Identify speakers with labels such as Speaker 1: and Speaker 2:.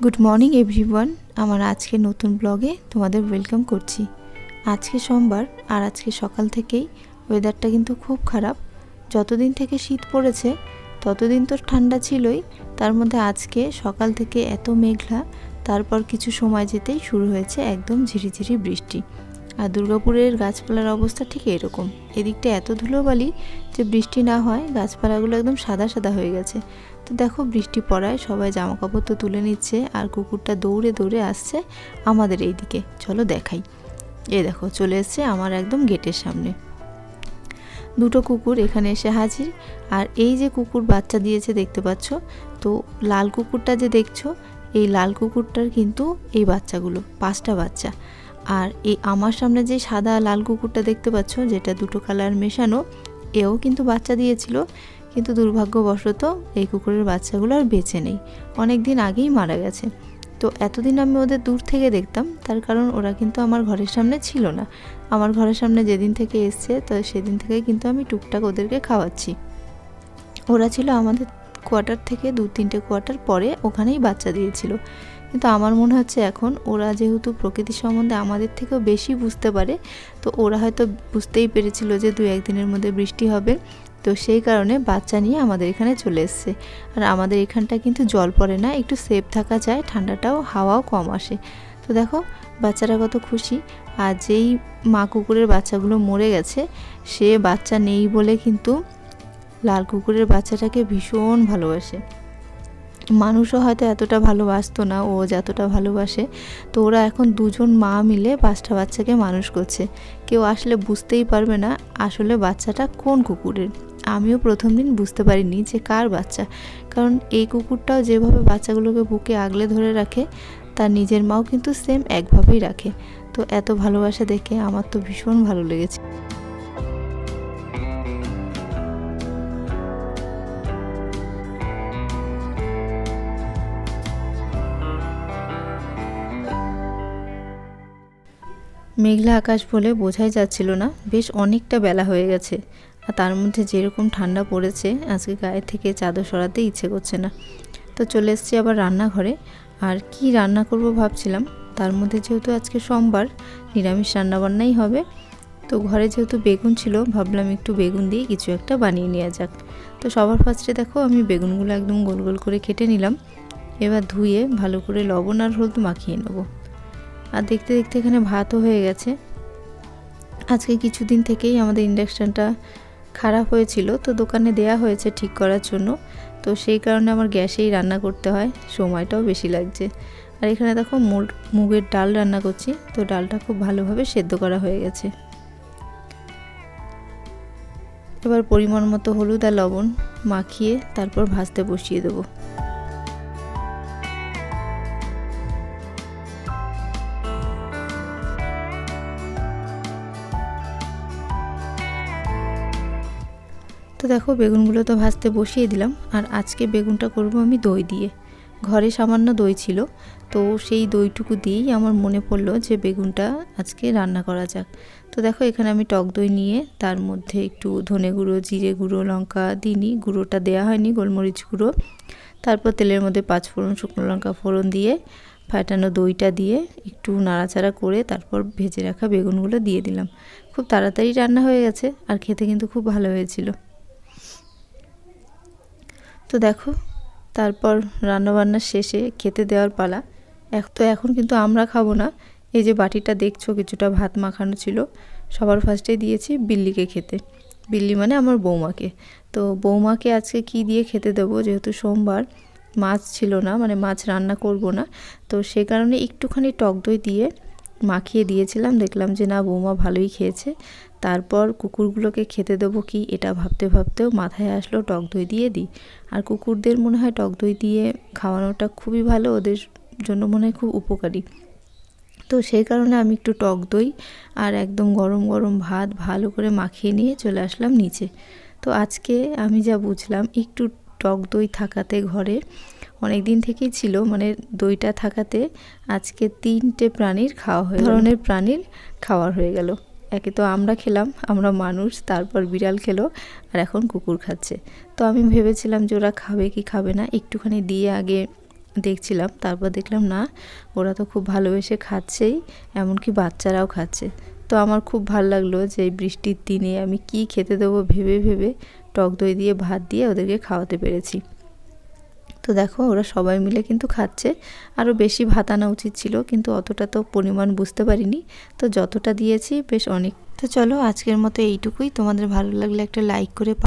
Speaker 1: Good morning everyone. আমার আজকে নতুন ব্লগে তোমাদের ওয়েলকাম করছি। আজকে সোমবার আর আজকে সকাল থেকেই ওয়েদারটা কিন্তু খুব খারাপ। যতদিন থেকে শীত পড়েছে ততদিন তো ঠান্ডা ছিলই, তার মধ্যে আজকে সকাল থেকে এত মেঘলা, তারপর কিছু সময় যেতেই শুরু হয়েছে একদম ঝিরিঝিরি বৃষ্টি। আর দুর্গাপুরের গাছপালার অবস্থা ঠিক এরকম। এদিকটা এত ধুলোবালি যে বৃষ্টি না হয় গাছপালাগুলো একদম সাদা সাদা হয়ে গেছে। তো দেখো বৃষ্টি পড়ায় সবাই জামা কাপড় তো তুলে নিচ্ছে, আর কুকুরটা দৌড়ে দৌড়ে আসছে আমাদের এই দিকে। চলো দেখাই। এই দেখো চলে এসছে আমার একদম গেটের সামনে। দুটো কুকুর এখানে এসে হাজির। আর এই যে কুকুর বাচ্চা দিয়েছে দেখতে পাচ্ছ, তো লাল কুকুরটা যে দেখছো, এই লাল কুকুরটার কিন্তু এই বাচ্চাগুলো 5টা বাচ্চা। আর এই আমার সামনে যে সাদা লাল কুকুরটা দেখতে পাচ্ছ, যেটা দুটো কালার মেশানো, এও কিন্তু বাচ্চা দিয়েছিল, কিন্তু দুর্ভাগ্যবশত এই কুকুরের বাচ্চাগুলো আর বেঁচে নেই, অনেক দিন আগেই মারা গেছে। তো এতদিন আমি ওদের দূর থেকে দেখতাম, তার কারণ ওরা কিন্তু আমার ঘরের সামনে ছিল না। আমার ঘরের সামনে যেদিন থেকে এসছে তো সেদিন থেকে কিন্তু আমি টুকটাক ওদেরকে খাওয়াচ্ছি। ওরা ছিল আমাদের কোয়ার্টার থেকে 2-3টে কোয়ার্টার পরে ওখানেই বাচ্চা দিয়েছিল। কিন্তু আমার মনে হচ্ছে এখন ওরা যেহেতু প্রকৃতি সম্বন্ধে আমাদের থেকেও বেশি বুঝতে পারে, তো ওরা হয়তো বুঝতেই পেরেছিল যে 2-1 দিনের মধ্যে বৃষ্টি হবে, তো সেই কারণে বাচ্চা নিয়ে আমাদের এখানে চলে এসছে। আর আমাদের এখানটা কিন্তু জল পড়ে না, একটু সেফ থাকা যায়, ঠান্ডাটাও হাওয়াও কম আসে। তো দেখো বাচ্চারা কত খুশি। আর যেই মা কুকুরের বাচ্চাগুলো মরে গেছে, সে বাচ্চা নেই বলে কিন্তু লাল কুকুরের বাচ্চাটাকে ভীষণ ভালোবাসে। মানুষও হয়তো এতটা ভালোবাসতো না ও যতটা ভালোবাসে। তো ওরা এখন দুজন মা মিলে 5টা বাচ্চাকে মানুষ করছে। কেউ আসলে বুঝতেই পারবে না আসলে বাচ্চাটা কোন কুকুরের। আমিও প্রথম দিন বুঝতে পারিনি যে কার বাচ্চা, কারণ এই কুকুরটাও যেভাবে বাচ্চাগুলোকে বুকে আগলে ধরে রাখে, তার নিজের মাও কিন্তু সেম একভাবেই রাখে। তো এত ভালোবাসা দেখে আমার তো ভীষণ ভালো লেগেছে। মেঘলা আকাশ বলে বোঝাই যাচ্ছিল না, বেশ অনেকটা বেলা হয়ে গেছে। আর তার মধ্যে যেরকম ঠান্ডা পড়েছে, আজকে গায়ে থেকে চাদর সরাতে ইচ্ছে করছে না। তো চলে এসেছি আবার রান্নাঘরে। আর কি রান্না করব ভাবছিলাম, তার মধ্যে যেহেতু আজকে সোমবার নিরামিষ রান্নাবান্নাই হবে। তো ঘরে যেহেতু বেগুন ছিল, ভাবলাম একটু বেগুন দিয়ে কিছু একটা বানিয়ে নেওয়া যাক। তো সবার ফার্স্টে দেখো আমি বেগুনগুলো একদম গোল গোল করে কেটে নিলাম। এবার ধুয়ে ভালো করে লবণ আর হলুদ মাখিয়ে নেবো। আর দেখতে দেখতে এখানে ভাতও হয়ে গেছে। আজকে কিছুদিন থেকেই আমাদের ইন্ডাকশানটা খারাপ হয়েছিল, তো দোকানে দেয়া হয়েছে ঠিক করার জন্য। তো সেই কারণে আমার গ্যাসেই রান্না করতে হয়, সময়টাও বেশি লাগছে। আর এখানে দেখো মুগের ডাল রান্না করছি। তো ডালটা খুব ভালোভাবে সেদ্ধ করা হয়ে গেছে। এবার পরিমাণ মতো হলুদ আর লবণ মাখিয়ে তারপর ভাজতে বসিয়ে দেবো। তো দেখো বেগুনগুলো তো ভাজতে বসিয়ে দিলাম। আর আজকে বেগুনটা করব আমি দই দিয়ে। ঘরে সামান্য দই ছিল, তো সেই দইটুকু দিয়েই আমার মনে পড়লো যে বেগুনটা আজকে রান্না করা যাক। তো দেখো এখানে আমি টক দই নিয়ে তার মধ্যে একটু ধনে গুঁড়ো, জিরে গুঁড়ো, লঙ্কা দিইনি, গুঁড়োটা দেওয়া হয়নি, গোলমরিচ গুঁড়ো, তারপর তেলের মধ্যে 5 ফোড়ন, শুকনো লঙ্কা ফোড়ন দিয়ে ফাটানো দইটা দিয়ে একটু নাড়াচাড়া করে তারপর ভেজে রাখা বেগুনগুলো দিয়ে দিলাম। খুব তাড়াতাড়ি রান্না হয়ে গেছে, আর খেতে কিন্তু খুব ভালো হয়েছিল। তো দেখো তারপর রান্নাবান্না শেষে খেতে দেওয়ার পালা। এখন কিন্তু আমরা খাবো না। এই যে বাটিটা দেখছো কিছুটা ভাত মাখানো ছিল, সবার ফার্স্টে দিয়েছি বিল্লিকে খেতে। বিল্লি মানে আমার বৌমাকে। তো বৌমাকে আজকে কি দিয়ে খেতে দেবো, যেহেতু সোমবার মাছ ছিল না, মানে মাছ রান্না করব না, তো সে কারণে একটুখানি টক দই দিয়ে মাখিয়ে দিয়েছিলাম। দেখলাম যে না বৌমা ভালোই খেয়েছে। তারপর কুকুরগুলোকে খেতে দেবো কি, এটা ভাবতে ভাবতেও মাথায় আসলো টক দই দিয়ে দিই। আর কুকুরদের মনে হয় টক দই দিয়ে খাওয়ানোটা খুবই ভালো, ওদের জন্য মনে হয় খুব উপকারী। তো সেই কারণে আমি একটু টক দই আর একদম গরম গরম ভাত ভালো করে মাখিয়ে নিয়ে চলে আসলাম নিচে। তো আজকে আমি যা বুঝলাম, একটু টক দই থাকাতে ঘরে অনেক দিন থেকেই ছিল, মানে দইটা থাকাতে আজকে 3টে প্রাণীর খাওয়া হয়ে ধরনের প্রাণীর খাওয়ার হয়ে গেল। একে তো আমরা খেলাম, আমরা মানুষ, তারপর বিড়াল খেলো, আর এখন কুকুর খাচ্ছে। তো আমি ভেবেছিলাম যে ওরা খাবে কি খাবে না, একটুখানি দিয়ে আগে দেখছিলাম, তারপর দেখলাম না, ওরা তো খুব ভালোবেসে খাচ্ছেই, এমনকি বাচ্চারাও খাচ্ছে। তো আমার খুব ভালো লাগলো যে এই বৃষ্টির দিনে আমি কি খেতে দেবো ভেবে ভেবে টক দই দিয়ে ভাত দিয়ে ওদেরকে খাওয়াতে পেরেছি। তো দেখো ওরা সবাই মিলে কিন্তু খাচ্ছে। আরও বেশি ভাত আনা উচিত ছিল, কিন্তু অতটা তো পরিমাণ বুঝতে পারিনি, তো যতটা দিয়েছি বেশ অনেক। তো চলো আজকের মতো এইটুকুই। তোমাদের ভালো লাগলে একটা লাইক করে